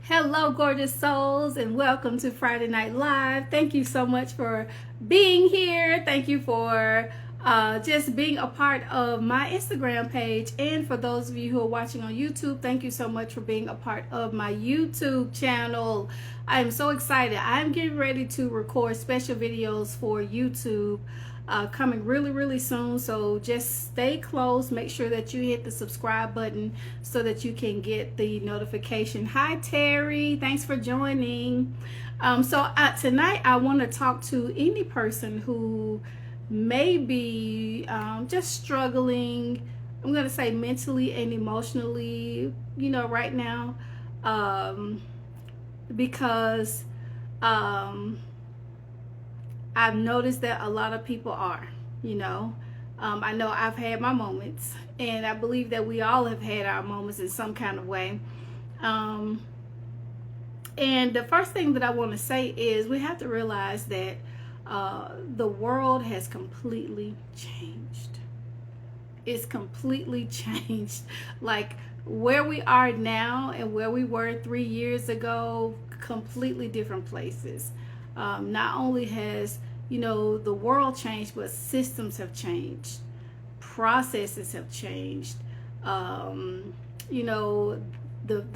Hello, gorgeous souls, and welcome to Friday Night Live. Thank you so much for being here. Thank you for just being a part of my Instagram page. And for those of you who are watching on YouTube, thank you so much for being a part of my YouTube channel. I am so excited. I'm getting ready to record special videos for YouTube. Coming really soon, so just stay close. Make sure that you hit the subscribe button so that you can get the notification. Hi Terry, thanks for joining. Tonight I want to talk to any person who may be just struggling, I'm going to say mentally and emotionally, right now, because I've noticed that a lot of people are, I know I've had my moments, and I believe that we all have had our moments in some kind of way. And the first thing that I want to say is we have to realize that the world has completely changed. It's completely changed. Like where we are now and where we were 3 years ago, completely different places. Not only has the world changed, but systems have changed, processes have changed. The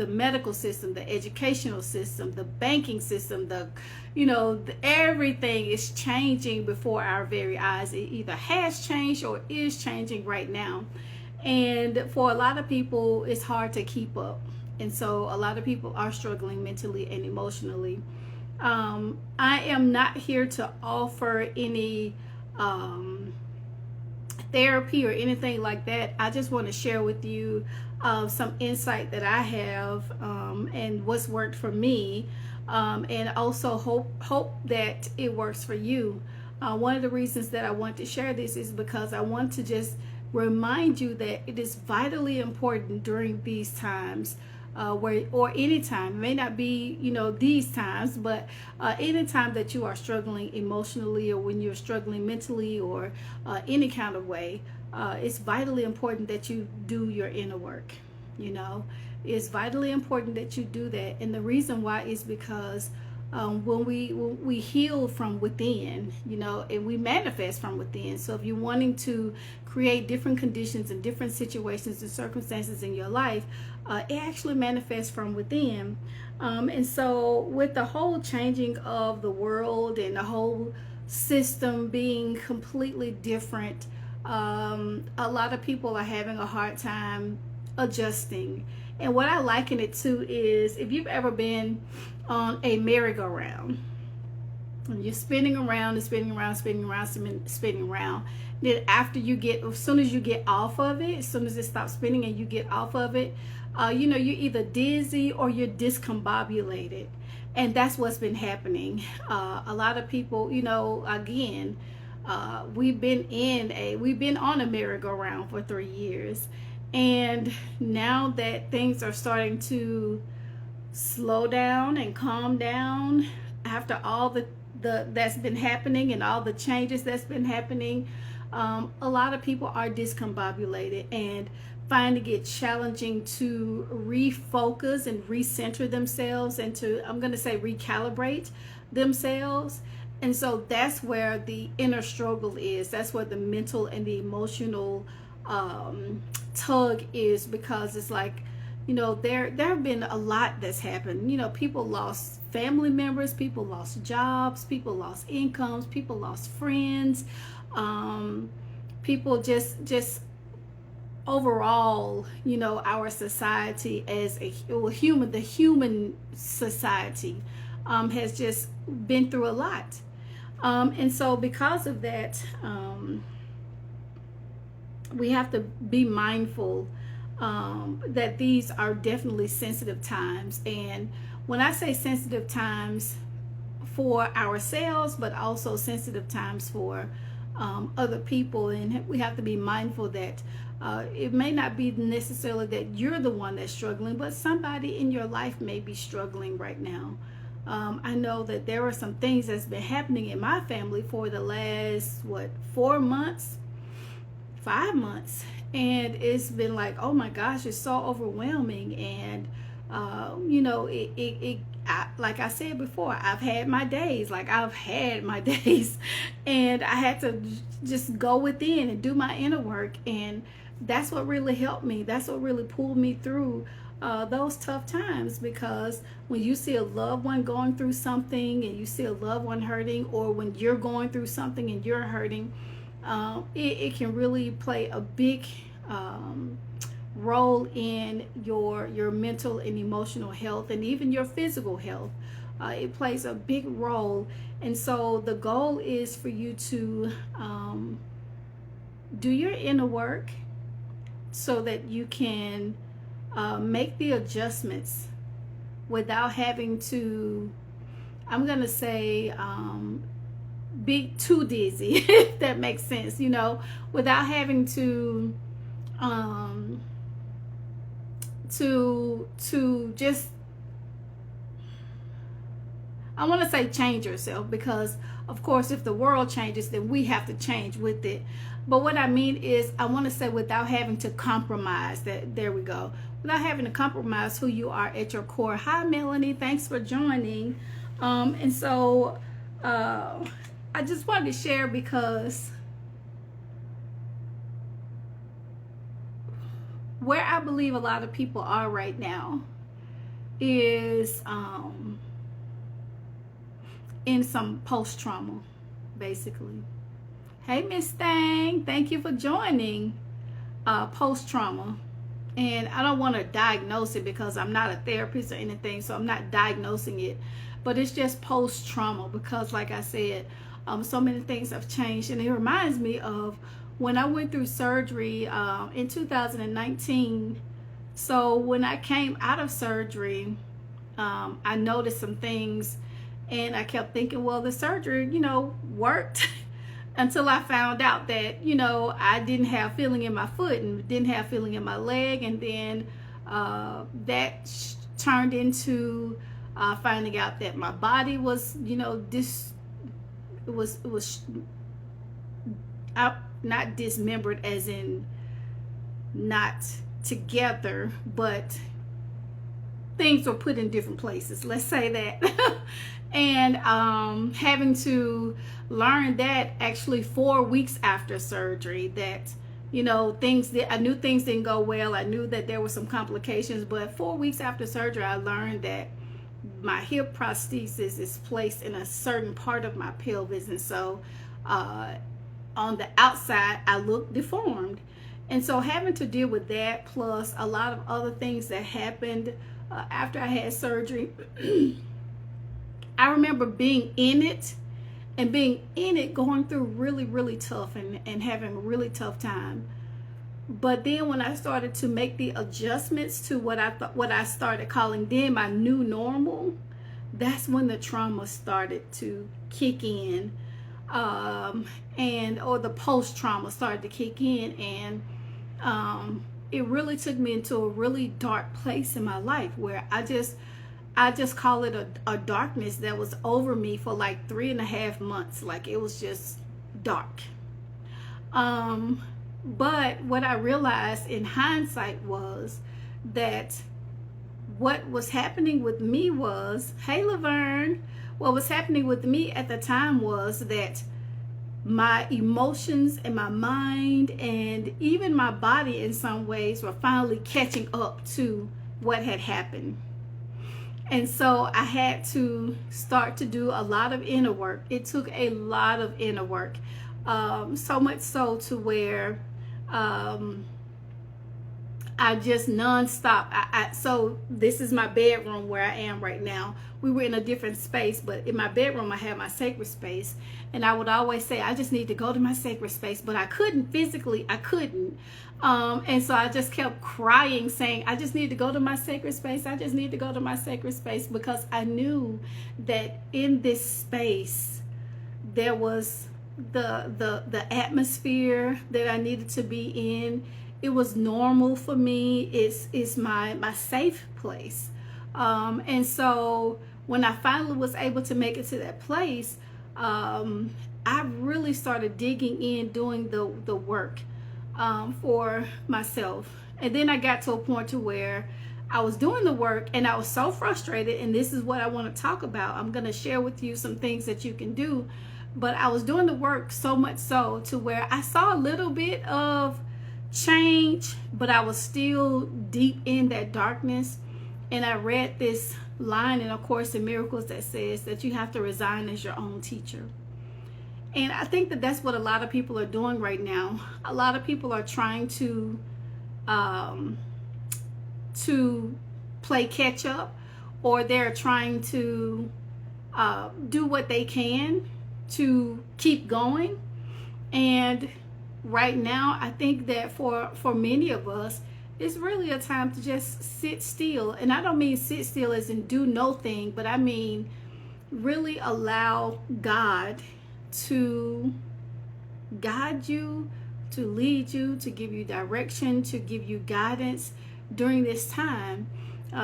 medical system, the educational system, the banking system, everything is changing before our very eyes. It either has changed or is changing right now. And for a lot of people, it's hard to keep up. And so a lot of people are struggling mentally and emotionally. I am not here to offer any therapy or anything like that. I just want to share with you some insight that I have and what's worked for me, and also hope that it works for you. One of the reasons that I want to share this is because I want to just remind you that it is vitally important during these times, or anytime. It may not be these times, but anytime that you are struggling emotionally, or when you're struggling mentally, or any kind of way, it's vitally important that you do your inner work. It's vitally important that you do that. And the reason why is because when we heal from within, and we manifest from within. So if you're wanting to create different conditions and different situations and circumstances in your life, it actually manifests from within. And so with the whole changing of the world and the whole system being completely different, a lot of people are having a hard time adjusting. And what I liken it to is, if you've ever been on a merry-go-round, and you're spinning around and spinning around, spinning around. Then as soon as you get off of it, as soon as it stops spinning and you get off of it, you're either dizzy or you're discombobulated. And that's what's been happening. A lot of people, again, we've been on a merry-go-round for 3 years. And now that things are starting to slow down and calm down after all that's been happening and all the changes that's been happening, a lot of people are discombobulated and finding it challenging to refocus and recenter themselves, and to, I'm going to say, recalibrate themselves. And so that's where the inner struggle is. That's where the mental and the emotional tug is, because it's like, there have been a lot that's happened. People lost family members, people lost jobs, people lost incomes, people lost friends, people just overall, our society as the human society has just been through a lot. And so because of that, we have to be mindful that these are definitely sensitive times. And when I say sensitive times for ourselves, but also sensitive times for other people, and we have to be mindful that it may not be necessarily that you're the one that's struggling, but somebody in your life may be struggling right now. I know that there are some things that's been happening in my family for the last 5 months, and it's been like, oh my gosh, it's so overwhelming. And You know, like I said before, I've had my days. Like I've had my days, and I had to just go within and do my inner work, and that's what really helped me. That's what really pulled me through those tough times. Because when you see a loved one going through something, and you see a loved one hurting, or when you're going through something and you're hurting, it can really play a big role in your mental and emotional health, and even your physical health. It plays a big role. And so the goal is for you to do your inner work so that you can make the adjustments without having to, I'm gonna say, be too dizzy, if that makes sense, you know, without having to just, I want to say change yourself, because of course if the world changes, then we have to change with it. But what I mean is, I want to say without having to compromise. That, there we go, without having to compromise who you are at your core. Hi Melanie, thanks for joining. And so I just wanted to share, because where I believe a lot of people are right now is in some post-trauma, basically. Hey Miss Thang, thank you for joining. Post-trauma. And I don't want to diagnose it, because I'm not a therapist or anything, so I'm not diagnosing it. But it's just post-trauma, because like I said, so many things have changed. And it reminds me of when I went through surgery in 2019. So when I came out of surgery, I noticed some things, and I kept thinking, well, the surgery, you know, worked until I found out that, you know, I didn't have feeling in my foot and didn't have feeling in my leg. And then that turned into finding out that my body was, you know, it was not dismembered as in not together, but things were put in different places, let's say that. And having to learn that actually 4 weeks after surgery, that, you know, I knew things didn't go well. I knew that there were some complications, but 4 weeks after surgery, I learned that my hip prosthesis is placed in a certain part of my pelvis. And so on the outside, I look deformed. And so having to deal with that, plus a lot of other things that happened after I had surgery, I remember being in it, going through really, really tough and having a really tough time. But then when I started to make the adjustments to what I started calling then my new normal, that's when the trauma started to kick in, or the post-trauma started to kick in, and it really took me into a really dark place in my life, where I just call it a darkness that was over me for like 3.5 months. Like, it was just dark. But what I realized in hindsight was that what was happening with me was, hey Laverne, what was happening with me at the time was that my emotions and my mind and even my body in some ways were finally catching up to what had happened. And so I had to start to do a lot of inner work. It took a lot of inner work, so much so to where I just nonstop. So this is my bedroom where I am right now. We were in a different space, but in my bedroom I had my sacred space, and I would always say, I just need to go to my sacred space, but I couldn't physically. I couldn't. And so I just kept crying, saying, I just need to go to my sacred space. I just need to go to my sacred space, because I knew that in this space there was the atmosphere that I needed to be in. It was normal for me. It's my safe place. And so when I finally was able to make it to that place, I really started digging in, doing the work for myself. And then I got to a point to where I was doing the work and I was so frustrated, and this is what I want to talk about. I'm going to share with you some things that you can do, but I was doing the work so much so to where I saw a little bit of change, but I was still deep in that darkness. And I read this line in A Course in Miracles that says that you have to resign as your own teacher. And I think that that's what a lot of people are doing right now. A lot of people are trying to play catch up, or they're trying to do what they can to keep going. And right now, I think that for many of us, it's really a time to just sit still. And I don't mean sit still as in do no thing, but I mean really allow God to guide you, to lead you, to give you direction, to give you guidance during this time.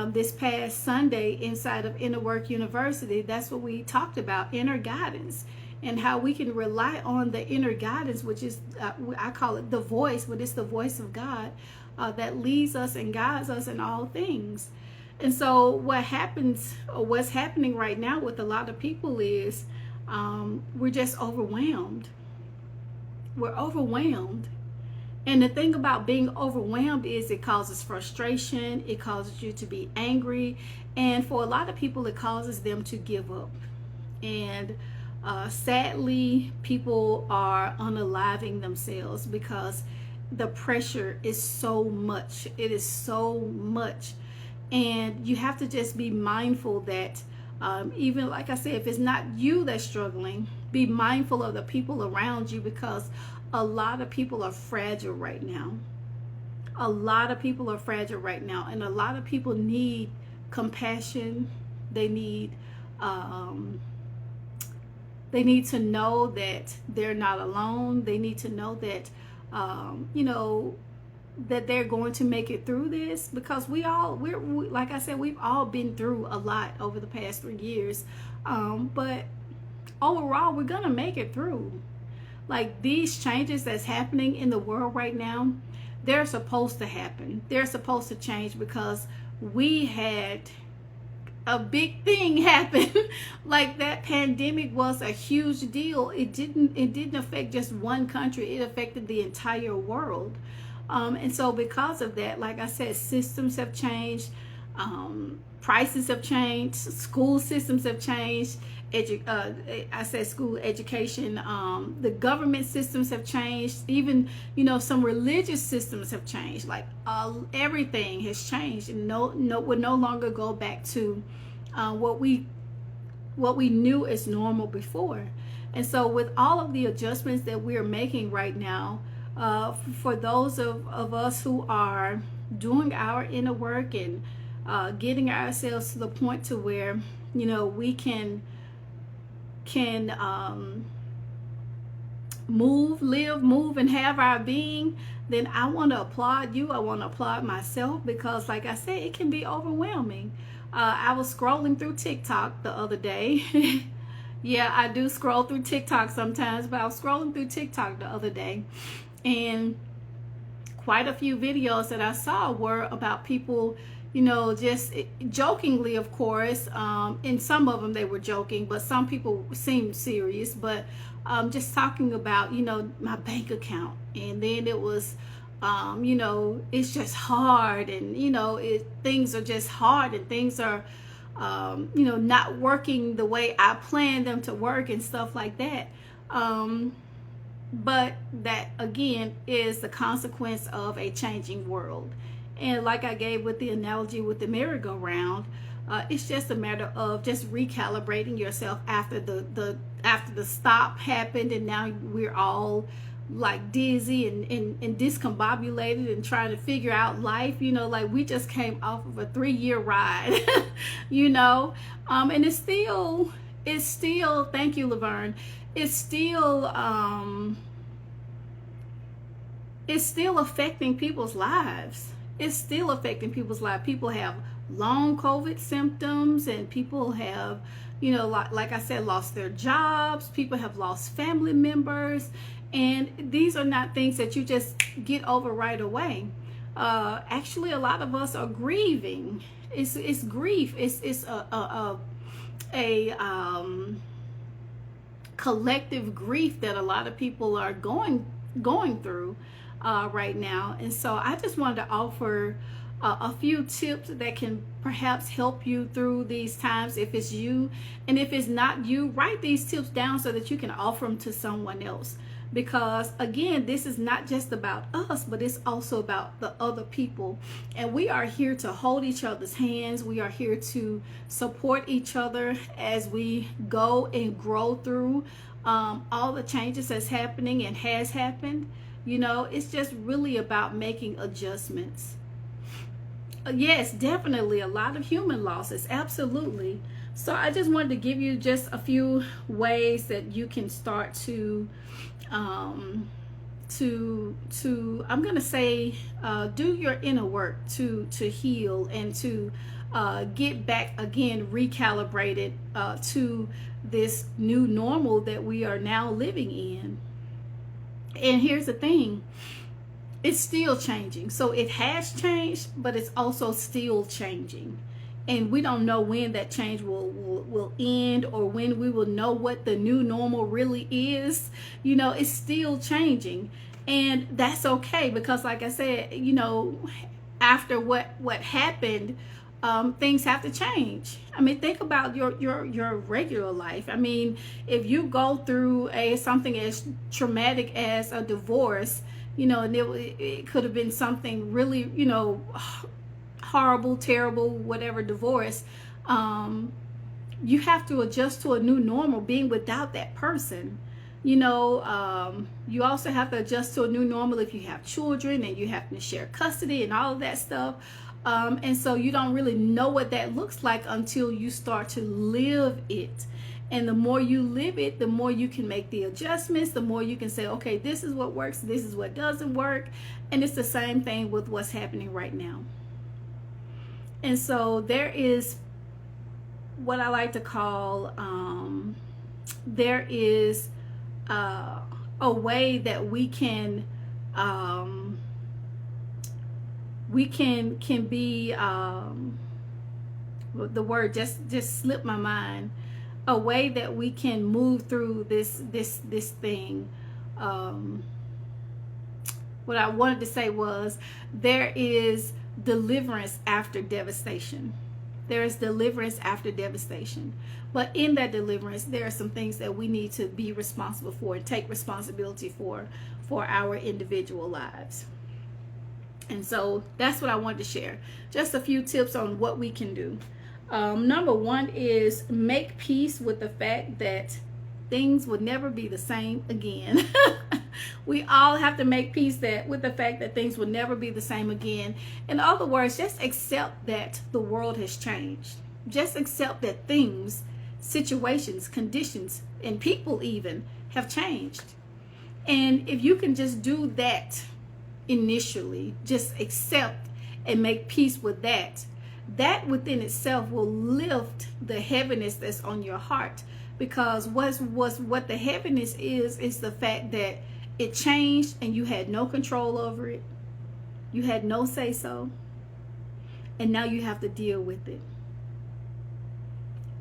This past Sunday inside of Inner Work University, that's what we talked about, inner guidance, and how we can rely on the inner guidance, which is, I call it the voice, but it's the voice of God that leads us and guides us in all things. And so what happens, or what's happening right now with a lot of people is we're just overwhelmed. We're overwhelmed. And the thing about being overwhelmed is it causes frustration, it causes you to be angry, and for a lot of people it causes them to give up. And sadly, people are unaliving themselves because the pressure is so much. It is so much. And you have to just be mindful that even like I said, if it's not you that's struggling, be mindful of the people around you, because a lot of people are fragile right now. A lot of people are fragile right now, and a lot of people need compassion. They need to know that they're not alone. They need to know that that they're going to make it through this, because we like I said, we've all been through a lot over the past 3 years, but overall we're gonna make it through. Like, these changes that's happening in the world right now, they're supposed to happen. They're supposed to change, because we had a big thing happen. Like, that pandemic was a huge deal. It didn't affect just one country. It affected the entire world. And so because of that, like I said, systems have changed, prices have changed, school systems have changed, I said school education, the government systems have changed, even some religious systems have changed. Like, everything has changed, and would no longer go back to what we knew as normal before. And so with all of the adjustments that we're making right now, for those of us who are doing our inner work and getting ourselves to the point to where we can move and have our being, then I want to applaud you. I want to applaud myself, because like I said, it can be overwhelming. I was scrolling through TikTok the other day. Yeah, I do scroll through TikTok sometimes, but I was scrolling through TikTok the other day, and quite a few videos that I saw were about people, just jokingly, of course, and some of them they were joking, but some people seemed serious, but just talking about, my bank account. And then it was, it's just hard, and, things are just hard, and things are, not working the way I planned them to work and stuff like that. But that, again, is the consequence of a changing world. And like I gave with the analogy with the merry-go-round, it's just a matter of just recalibrating yourself after the stop happened, and now we're all like dizzy and discombobulated and trying to figure out life. Like, we just came off of a 3-year ride. And it's still, thank you, Laverne, it's still affecting people's lives. It's still affecting people's lives. People have long COVID symptoms, and people have, like I said, lost their jobs. People have lost family members, and these are not things that you just get over right away. actually a lot of us are grieving. It's grief. It's a collective grief that a lot of people are going through right now. And so I just wanted to offer a few tips that can perhaps help you through these times if it's you. And if it's not you, write these tips down so that you can offer them to someone else. Because again, this is not just about us, but it's also about the other people. And we are here to hold each other's hands. We are here to support each other as we go and grow through all the changes that's happening and has happened. You know, it's just really about making adjustments. Yes, definitely a lot of human losses, absolutely. So I just wanted to give you just a few ways that you can start to I'm gonna say do your inner work to heal and to get back again recalibrated to this new normal that we are now living in. And here's the thing, it's still changing. So it has changed, but it's also still changing. And we don't know when that change will end, or when we will know what the new normal really is. You know, it's still changing. And that's okay, because like I said, you know, after what happened, things have to change. I mean, think about your regular life. I mean, if you go through something as traumatic as a divorce, you know, and it could have been something really, you know, horrible, terrible, whatever divorce, you have to adjust to a new normal being without that person. You know, you also have to adjust to a new normal if you have children and you have to share custody and all of that stuff. And so you don't really know what that looks like until you start to live it. And the more you live it, the more you can make the adjustments, the more you can say, okay, this is what works, this is what doesn't work. And it's the same thing with what's happening right now. And so there is what I like to call, there is a way that we can be, the word just slipped my mind, a way that we can move through this thing. What I wanted to say was, there is deliverance after devastation. There is deliverance after devastation. But in that deliverance, there are some things that we need to be responsible for and take responsibility for our individual lives. And so that's what I wanted to share. Just a few tips on what we can do. Number one is make peace with the fact that things will never be the same again. We all have to make peace with the fact that things will never be the same again. In other words, just accept that the world has changed. Just accept that things, situations, conditions, and people even have changed. And if you can just do that initially, just accept and make peace with that, that within itself will lift the heaviness that's on your heart. Because what the heaviness is the fact that it changed and you had no control over it. You had no say so. And now you have to deal with it.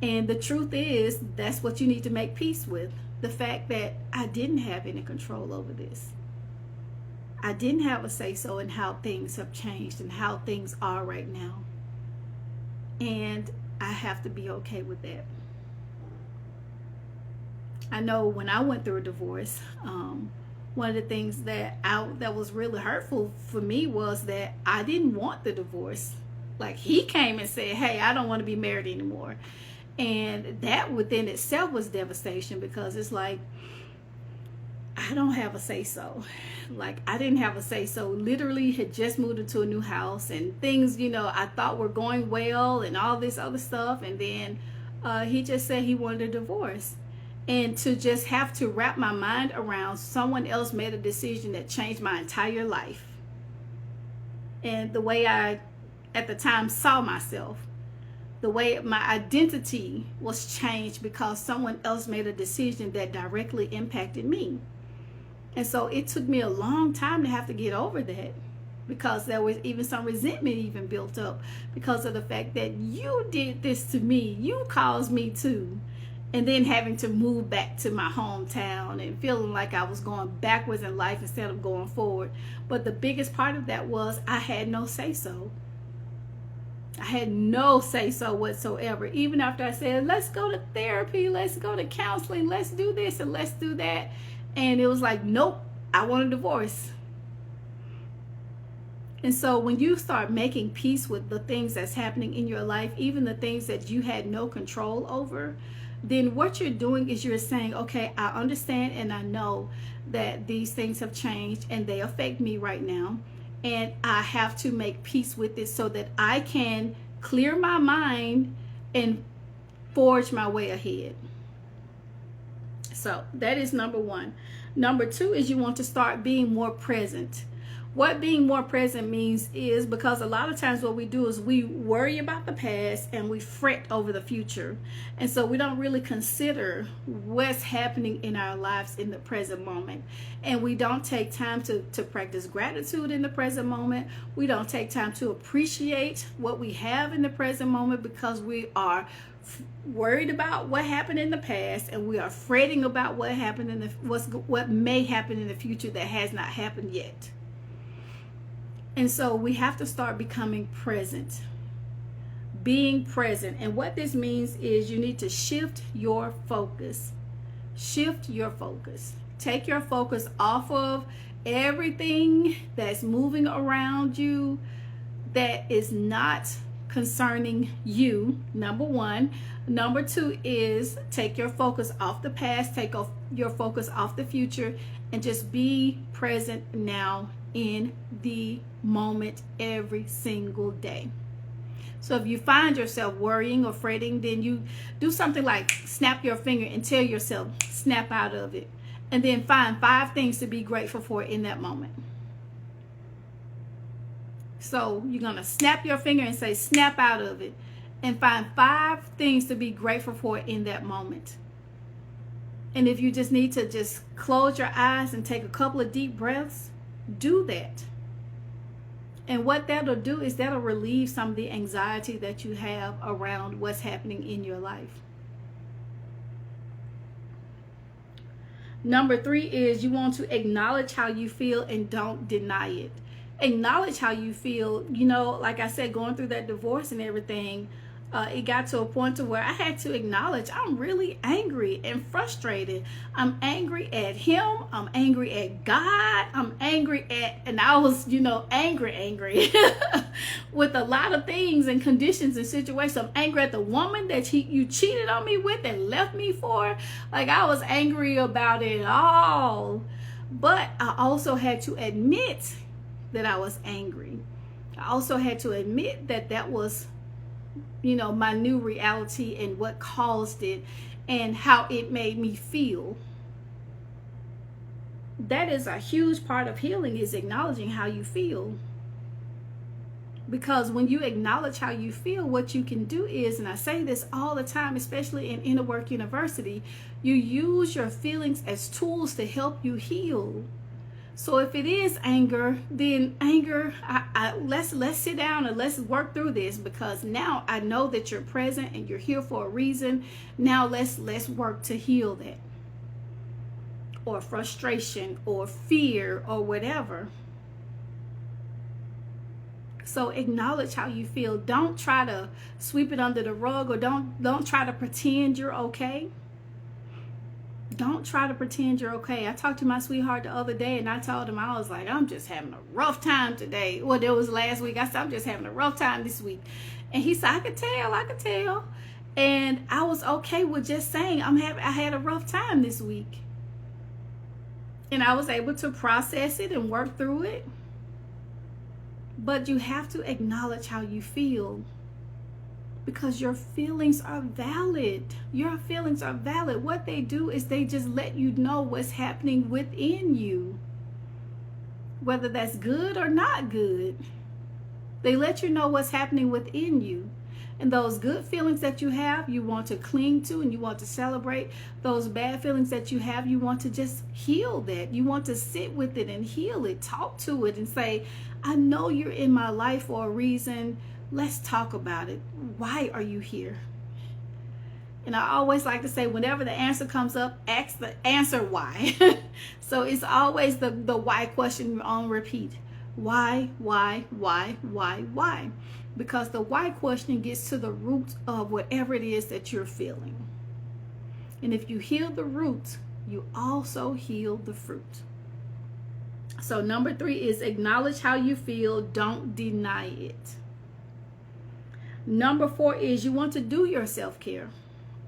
And the truth is, that's what you need to make peace with. The fact that I didn't have any control over this. I didn't have a say so in how things have changed and how things are right now. And I have to be okay with that. I know when I went through a divorce, one of the things that was really hurtful for me was that I didn't want the divorce. Like, he came and said, hey, I don't want to be married anymore. And that within itself was devastation, because it's like, I don't have a say so. Like, I didn't have a say so. Literally had just moved into a new house, and things, you know, I thought were going well and all this other stuff. And then he just said he wanted a divorce. And to just have to wrap my mind around someone else made a decision that changed my entire life. And the way I, at the time, saw myself. The way my identity was changed because someone else made a decision that directly impacted me. And so it took me a long time to have to get over that. because there was even some resentment even built up because of the fact that you did this to me, you caused me to. And then having to move back to my hometown and feeling like I was going backwards in life instead of going forward. But the biggest part of that was I had no say-so. I had no say-so whatsoever. Even after I said, let's go to therapy, let's go to counseling, let's do this and let's do that. And it was like, nope, I want a divorce. And so when you start making peace with the things that's happening in your life, even the things that you had no control over, then what you're doing is you're saying, okay, I understand and I know that these things have changed and they affect me right now. And I have to make peace with it so that I can clear my mind and forge my way ahead. So that is number one. Number two is you want to start being more present. What being more present means is, because a lot of times what we do is we worry about the past and we fret over the future. And so we don't really consider what's happening in our lives in the present moment. And we don't take time to practice gratitude in the present moment. We don't take time to appreciate what we have in the present moment because we are worried about what happened in the past and we are fretting about what happened in what may happen in the future that has not happened yet. And so we have to start becoming present, being present. And what this means is you need to shift your focus. Shift your focus. Take your focus off of everything that's moving around you that is not concerning you, number one. Number two is take your focus off the past, take off your focus off the future, and just be present now in the moment every single day. So if you find yourself worrying or fretting, then you do something like snap your finger and tell yourself, snap out of it. And then find 5 things to be grateful for in that moment. So you're going to snap your finger and say, snap out of it. And find 5 things to be grateful for in that moment. And if you just need to just close your eyes and take a couple of deep breaths, do that. And what that'll do is that'll relieve some of the anxiety that you have around what's happening in your life. Number 3 is you want to acknowledge how you feel and don't deny it. Acknowledge how you feel. You know, like I said, going through that divorce and everything, it got to a point to where I had to acknowledge I'm really angry and frustrated. I'm angry at him. I'm angry at God. I'm angry at, and I was, angry with a lot of things and conditions and situations. I'm angry at the woman that you cheated on me with and left me for. Like, I was angry about it all. But I also had to admit that I was angry. I also had to admit that that was my new reality and what caused it and how it made me feel. That is a huge part of healing, is acknowledging how you feel. Because when you acknowledge how you feel, what you can do is, and I say this all the time, especially in Inner Work University, you use your feelings as tools to help you heal. So if it is anger, then anger, let's sit down and let's work through this, because now I know that you're present and you're here for a reason. Now let's work to heal that. Or frustration or fear or whatever. So acknowledge how you feel. Don't try to sweep it under the rug, or don't try to pretend you're okay. Don't try to pretend you're okay. I talked to my sweetheart the other day and I told him, I was like, I'm just having a rough time today. Well, it was last week. I said, I'm just having a rough time this week. And he said, I could tell. And I was okay with just saying I had a rough time this week. And I was able to process it and work through it. But you have to acknowledge how you feel. Because your feelings are valid. Your feelings are valid. What they do is they just let you know what's happening within you. Whether that's good or not good. They let you know what's happening within you. And those good feelings that you have, you want to cling to and you want to celebrate. Those bad feelings that you have, you want to just heal that. You want to sit with it and heal it. Talk to it and say, I know you're in my life for a reason. Let's talk about it. Why are you here? And I always like to say, whenever the answer comes up, ask the answer why. So it's always the why question on repeat. Why? Because the why question gets to the root of whatever it is that you're feeling. And if you heal the root, you also heal the fruit. So number 3 is acknowledge how you feel. Don't deny it. Number 4 is you want to do your self-care.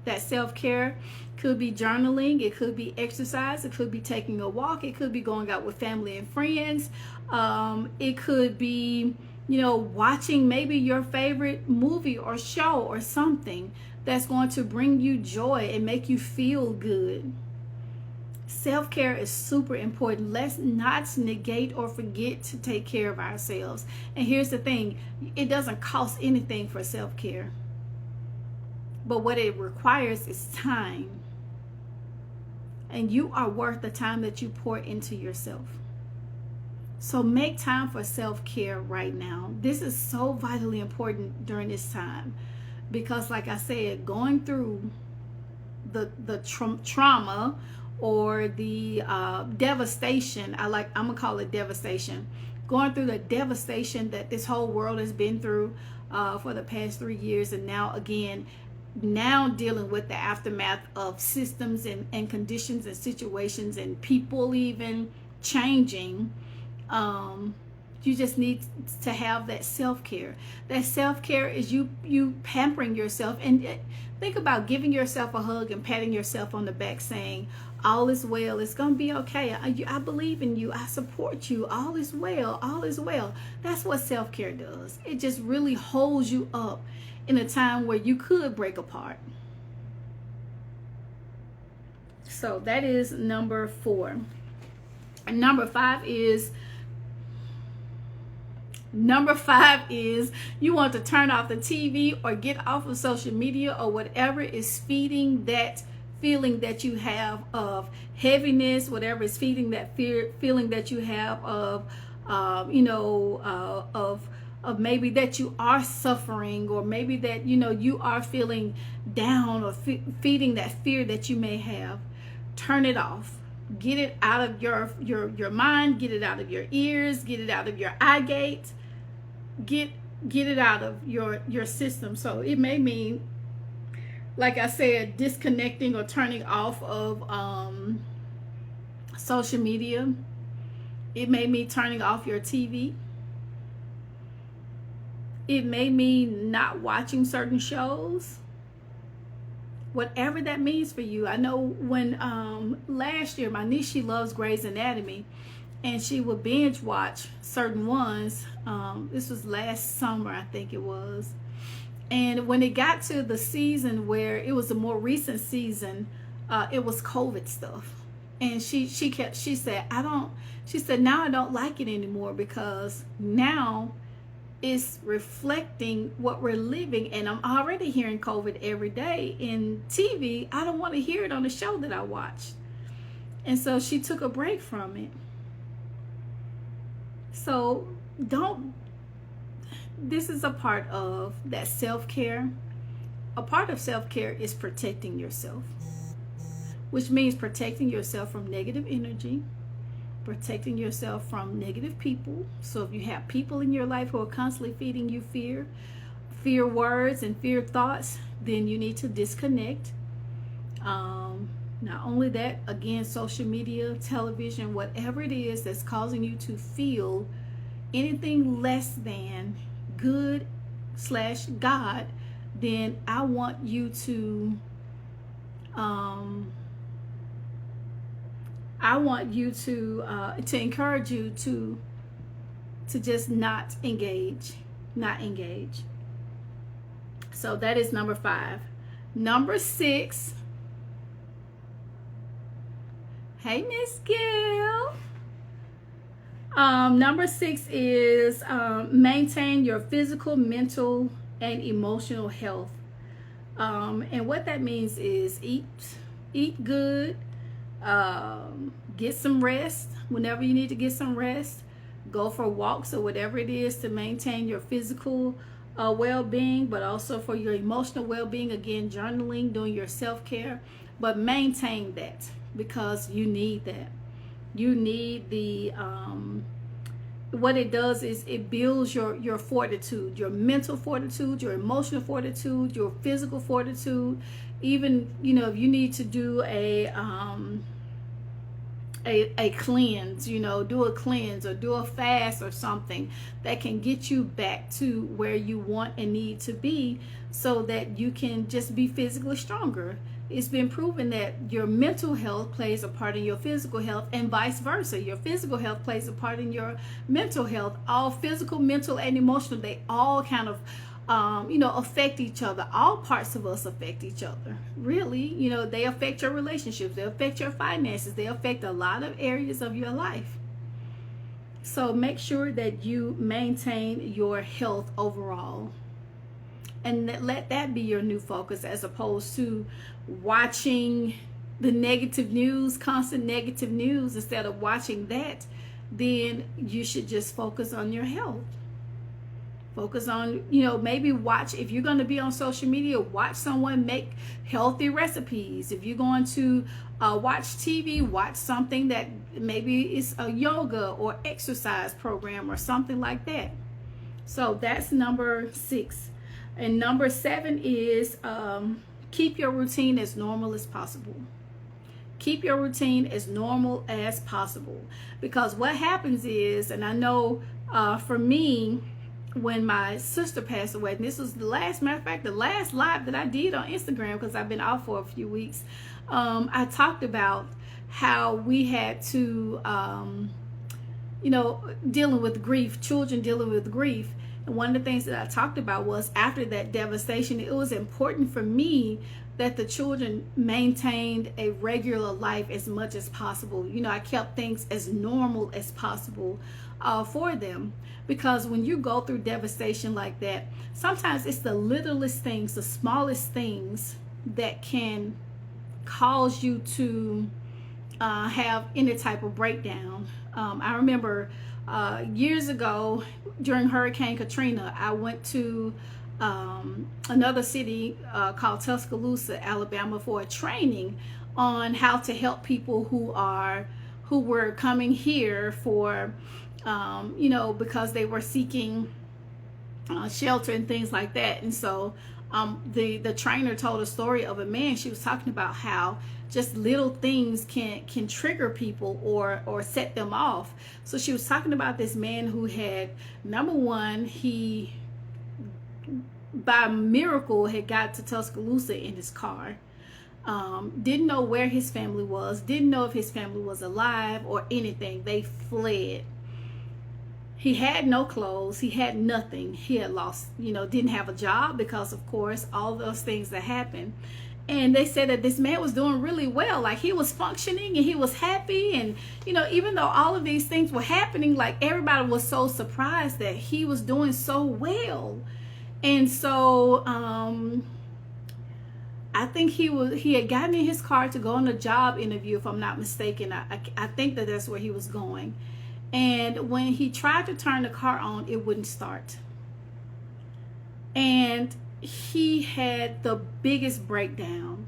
That self-care could be journaling, it could be exercise, it could be taking a walk, it could be going out with family and friends, it could be, watching maybe your favorite movie or show or something that's going to bring you joy and make you feel good. Self-care is super important. Let's not negate or forget to take care of ourselves. And here's the thing, it doesn't cost anything for self-care. But what it requires is time. And you are worth the time that you pour into yourself. So make time for self-care right now. This is so vitally important during this time. Because like I said, going through the trauma or the devastation, I'm going to call it devastation. Going through the devastation that this whole world has been through for the past 3 years. And now dealing with the aftermath of systems and conditions and situations and people even changing. You just need to have that self-care. That self-care is you pampering yourself. And think about giving yourself a hug and patting yourself on the back saying, all is well, it's going to be okay. I believe in you. I support you. All is well. All is well. That's what self-care does. It just really holds you up in a time where you could break apart. So that is number 4. And number 5 is you want to turn off the TV or get off of social media or whatever is feeding that feeling that you have of heaviness, whatever is feeding that feeling that you have of of maybe that you are suffering, or maybe that you are feeling down, or feeding that fear that you may have. Turn it off. Get it out of your mind, get it out of your ears, get it out of your eye gate, get it out of your system. So it may mean, like I said, disconnecting or turning off of social media. It may mean turning off your TV. It may mean not watching certain shows. Whatever that means for you. I know when last year my niece, she loves Grey's Anatomy, and she would binge watch certain ones. This was last summer, I think it was. And when it got to the season where it was a more recent season, it was COVID stuff. And she said, now I don't like it anymore, because now it's reflecting what we're living. And I'm already hearing COVID every day in TV. I don't want to hear it on the show that I watched. And so she took a break from it. So this is a part of that self-care. A part of self-care is protecting yourself, which means protecting yourself from negative energy, protecting yourself from negative people. So if you have people in your life who are constantly feeding you fear words and fear thoughts, then you need to disconnect. Not only that, again, social media, television, whatever it is that's causing you to feel anything less than good / God, then I want you to encourage you to just not engage. So that is number 5. Number 6. Hey, Miss Gail. Number 6 is maintain your physical, mental, and emotional health. And what that means is eat good, get some rest whenever you need to get some rest. Go for walks or whatever it is to maintain your physical well-being, but also for your emotional well-being. Again, journaling, doing your self-care, but maintain that, because you need that. You need the what it does is it builds your fortitude, your mental fortitude, your emotional fortitude, your physical fortitude. Even, if you need to do a cleanse, do a cleanse or do a fast or something that can get you back to where you want and need to be, so that you can just be physically stronger. It's been proven that your mental health plays a part in your physical health, and vice versa. Your physical health plays a part in your mental health. All physical, mental, and emotional, they all kind of affect each other. All parts of us affect each other. Really, they affect your relationships, they affect your finances, they affect a lot of areas of your life. So make sure that you maintain your health overall. And let that be your new focus, as opposed to watching the negative news, constant negative news. Instead of watching that, then you should just focus on your health. Focus on, maybe watch, if you're going to be on social media, watch someone make healthy recipes. If you're going to watch TV, watch something that maybe is a yoga or exercise program or something like that. So that's number 6. And number 7 is keep your routine as normal as possible. Keep your routine as normal as possible. Because what happens is, and I know for me, when my sister passed away, and this was the last live that I did on Instagram, because I've been off for a few weeks, I talked about how we had to, dealing with grief, children dealing with grief. And one of the things that I talked about was, after that devastation, it was important for me that the children maintained a regular life as much as possible. I kept things as normal as possible for them. Because when you go through devastation like that, sometimes it's the littlest things, the smallest things, that can cause you to have any type of breakdown. I remember years ago, during Hurricane Katrina, I went to another city called Tuscaloosa, Alabama, for a training on how to help people who were coming here for because they were seeking shelter and things like that. And so the trainer told a story of a man. She was talking about how just little things can trigger people or set them off. So she was talking about this man who had, number one, he by miracle had got to Tuscaloosa in his car. Didn't know where his family was, didn't know if his family was alive or anything. They fled. He had no clothes, he had nothing. He had lost, didn't have a job, because of course all those things that happened. And they said that this man was doing really well, like he was functioning and he was happy. And even though all of these things were happening, like everybody was so surprised that he was doing so well. And so I think he had gotten in his car to go on a job interview, if I'm not mistaken. I think that's where he was going. And when he tried to turn the car on, it wouldn't start. And he had the biggest breakdown.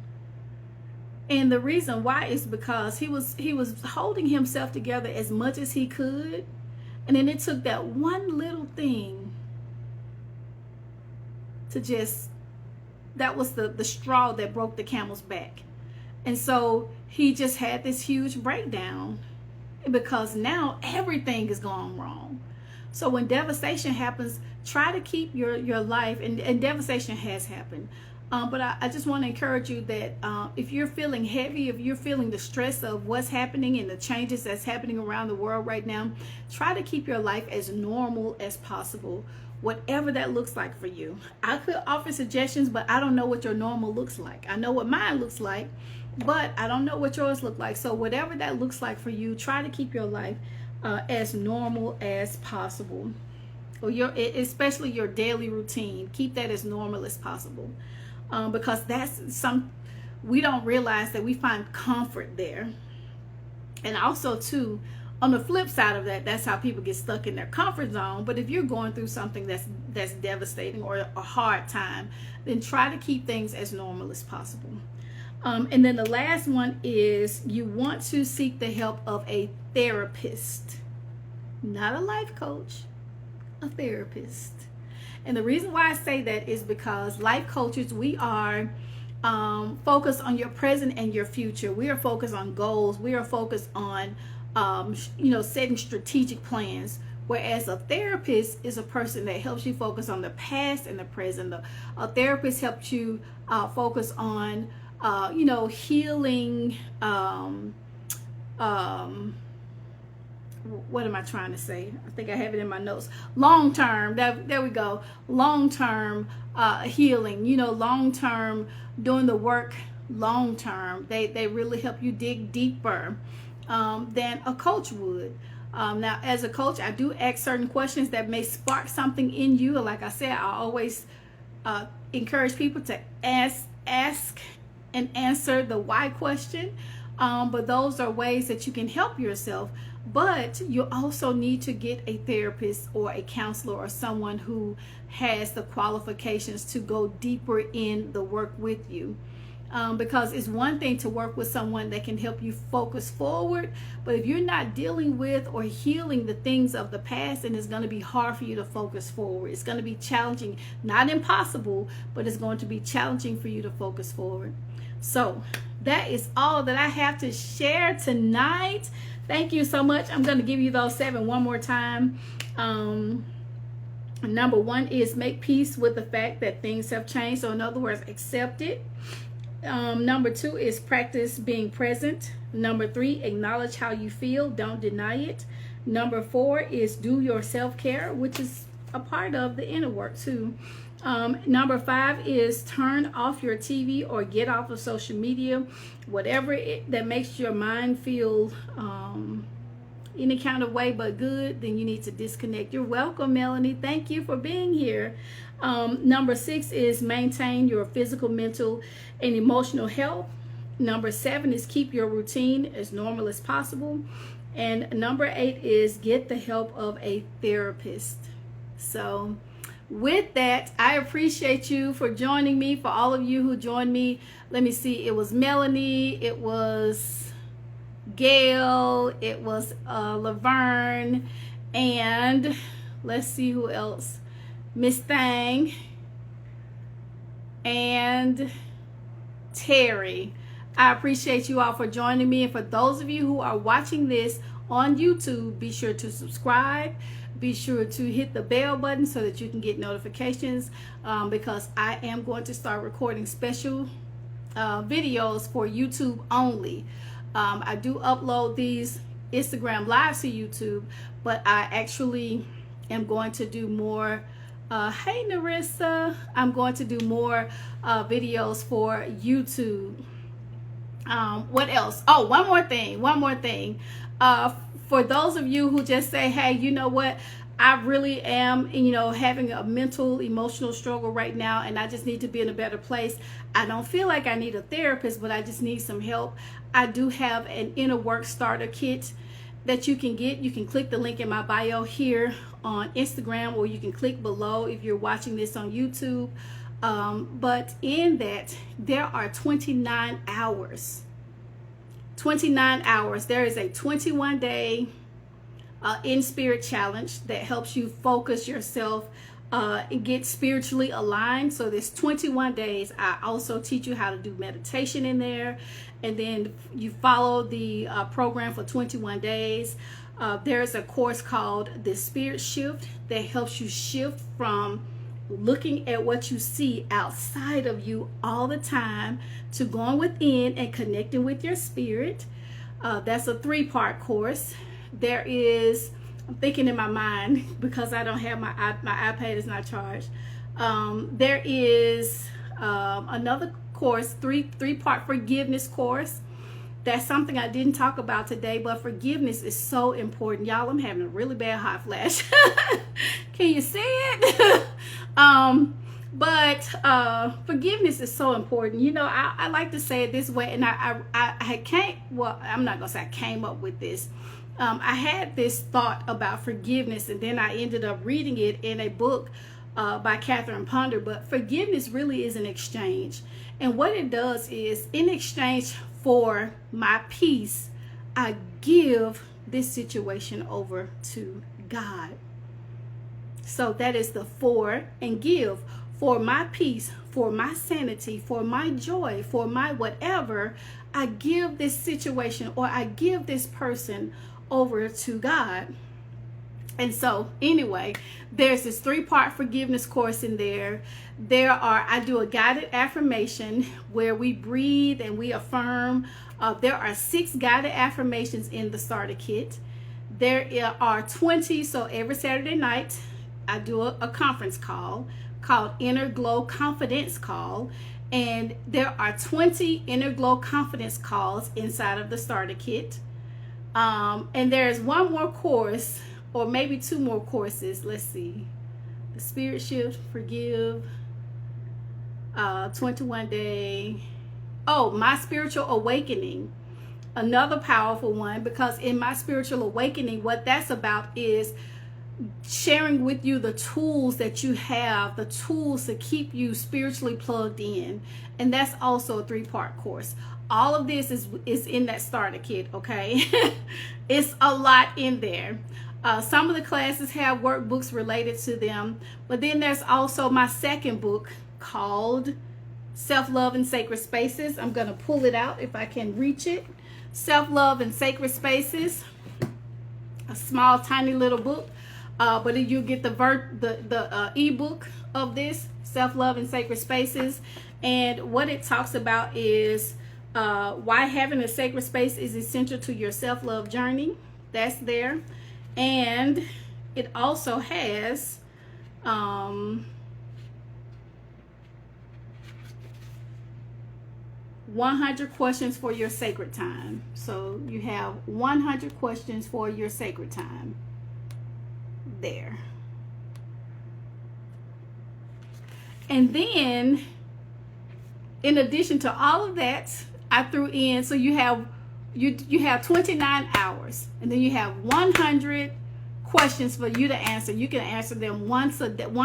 And the reason why is because he was holding himself together as much as he could. And then it took that one little thing to that was the straw that broke the camel's back. And so he just had this huge breakdown, because now everything is going wrong. So when devastation happens, try to keep your life, and devastation has happened. But I just want to encourage you that if you're feeling heavy, if you're feeling the stress of what's happening and the changes that's happening around the world right now, try to keep your life as normal as possible, whatever that looks like for you. I could offer suggestions, but I don't know what your normal looks like. I know what mine looks like, but I don't know what yours look like. So whatever that looks like for you, try to keep your life as normal as possible. Or especially your daily routine, keep that as normal as possible. Because we don't realize that we find comfort there. And also too, On the flip side of that, that's how people get stuck in their comfort zone. But if you're going through something that's devastating or a hard time, then try to keep things as normal as possible. And then the last one is you want to seek the help of a therapist, not a life coach, a therapist. And the reason why I say that is because life coaches, we are focused on your present and your future. We are focused on goals. We are focused on setting strategic plans. Whereas a therapist is a person that helps you focus on the past and the present. A therapist helps you focus on, healing. What am I trying to say? I think I have it in my notes. Long term. There we go. Long term healing. Long term doing the work. Long term. They really help you dig deeper than a coach would. Now, as a coach, I do ask certain questions that may spark something in you. Like I said, I always encourage people to ask and answer the why question. But those are ways that you can help yourself. But you also need to get a therapist or a counselor or someone who has the qualifications to go deeper in the work with you. Because it's one thing to work with someone that can help you focus forward, but if you're not dealing with or healing the things of the past, then it's going to be hard for you to focus forward. It's going to be challenging, not impossible, but it's going to be challenging for you to focus forward. So that is all that I have to share tonight. Thank you so much. I'm going to give you those 7 one more time. Number 1 is make peace with the fact that things have changed. So in other words, accept it. Number 2 is practice being present. Number 3, acknowledge how you feel. Don't deny it. Number 4 is do your self-care, which is a part of the inner work too. Number 5 is turn off your TV or get off of social media. Whatever that makes your mind feel any kind of way but good, then you need to disconnect. You're welcome, Melanie. Thank you for being here. Number 6 is maintain your physical, mental, and emotional health. Number 7 is keep your routine as normal as possible. And number 8 is get the help of a therapist. So with that, I appreciate you for joining me. For all of you who joined me, let me see, it was Melanie, it was Gail, it was Laverne, and let's see who else. Miss Thang and Terry. I appreciate you all for joining me. And for those of you who are watching this on YouTube, be sure to subscribe. Be sure to hit the bell button so that you can get notifications because I am going to start recording special videos for YouTube only. I do upload these Instagram lives to YouTube, but I actually am going to do more. Hey Narissa, I'm going to do more videos for YouTube. What else? Oh, one more thing. For those of you who just say, hey, you know what? I really am, having a mental, emotional struggle right now, and I just need to be in a better place. I don't feel like I need a therapist, but I just need some help. I do have an inner work starter kit that you can get. You can click the link in my bio here on Instagram, or you can click below if you're watching this on YouTube. But in that, there are 29 hours. 29 hours. There is a 21-day in spirit challenge that helps you focus yourself and get spiritually aligned. So there's 21 days. I also teach you how to do meditation in there, and then you follow the program for 21 days. There's a course called the Spirit Shift that helps you shift from looking at what you see outside of you all the time to going within and connecting with your spirit. That's a 3-part course. There is, I'm thinking in my mind because I don't have my iPad is not charged. There is another course, three-part forgiveness course. That's something I didn't talk about today, but forgiveness is so important. Y'all, I'm having a really bad hot flash. Can you see it? But forgiveness is so important. I like to say it this way, and I'm not gonna say I came up with this. I had this thought about forgiveness, and then I ended up reading it in a book by Catherine Ponder. But forgiveness really is an exchange. And what it does is, in exchange for my peace, I give this situation over to God. So that is the for and give. For my peace, for my sanity, for my joy, for my whatever, I give this situation, or I give this person over to God. And so anyway, there's this 3-part forgiveness course in there. I do a guided affirmation where we breathe and we affirm. There are 6 guided affirmations in the starter kit. There are 20, so every Saturday night I do a conference call called Inner Glow Confidence Call. And there are 20 Inner Glow Confidence calls inside of the starter kit. And there's one more course, or maybe 2 more courses. Let's see. The Spirit Shift, Forgive, 21 Day. Oh, My Spiritual Awakening. Another powerful one, because in My Spiritual Awakening, what that's about is sharing with you the tools that you have, the tools to keep you spiritually plugged in. And that's also a 3-part course. All of this is in that starter kit, okay? It's a lot in there. Some of the classes have workbooks related to them, but then there's also my second book called Self-Love in Sacred Spaces. I'm going to pull it out if I can reach it. Self-Love in Sacred Spaces, a small, tiny little book. But you get the ebook of this, Self-Love in Sacred Spaces. And what it talks about is why having a sacred space is essential to your self-love journey. That's there. And it also has 100 questions for your sacred time. So you have 100 questions for your sacred time there. And then, in addition to all of that, I threw in, so you have 29 hours, and then you have 100 questions for you to answer. You can answer them one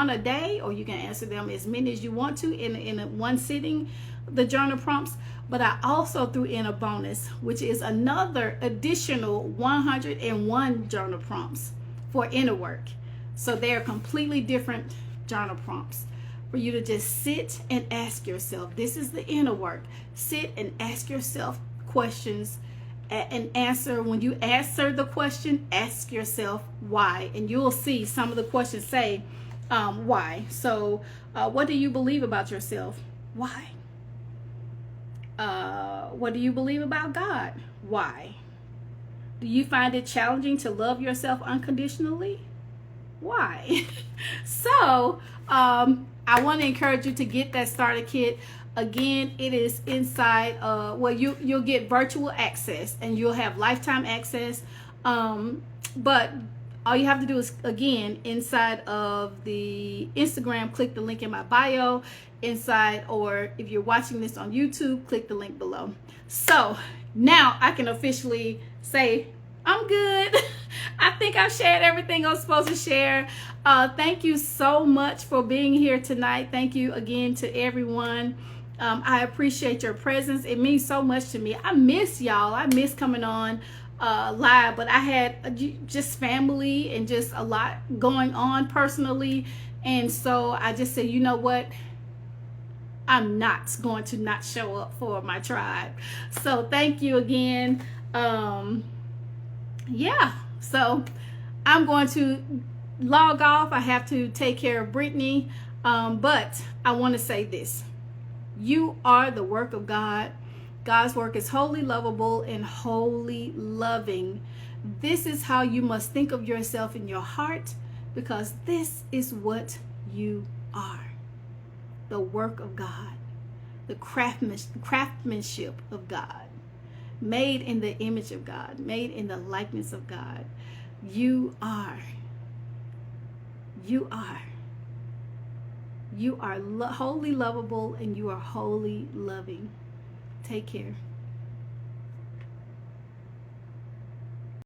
a day, or you can answer them as many as you want to in one sitting, the journal prompts. But I also threw in a bonus, which is another additional 101 journal prompts for inner work. So they are completely different journal prompts for you to just sit and ask yourself. This is the inner work. Sit and ask yourself questions and answer. When you answer the question, ask yourself why. And you'll see some of the questions say why. So what do you believe about yourself? Why? What do you believe about God? Why? Do you find it challenging to love yourself unconditionally? Why? So I want to encourage you to get that starter kit. Again, it is inside well, you'll get virtual access and you'll have lifetime access, but all you have to do is, again, inside of the Instagram, click the link in my bio inside, or if you're watching this on YouTube, click the link below. So now I can officially say I'm good. I think I've shared everything I'm supposed to share. Thank you so much for being here tonight. Thank you again to everyone. I appreciate your presence. It means so much to me. I miss y'all. I miss coming on live, but I had just family and just a lot going on personally. And so I just said, you know what? I'm not going to not show up for my tribe. So thank you again. Yeah, so I'm going to log off. I have to take care of Brittany, but I want to say this. You are the work of God. God's work is wholly lovable and wholly loving. This is how you must think of yourself in your heart, because this is what you are. The work of God, the craftsmanship of God. Made in the image of God, made in the likeness of God. You are wholly lovable, and you are wholly loving. Take care.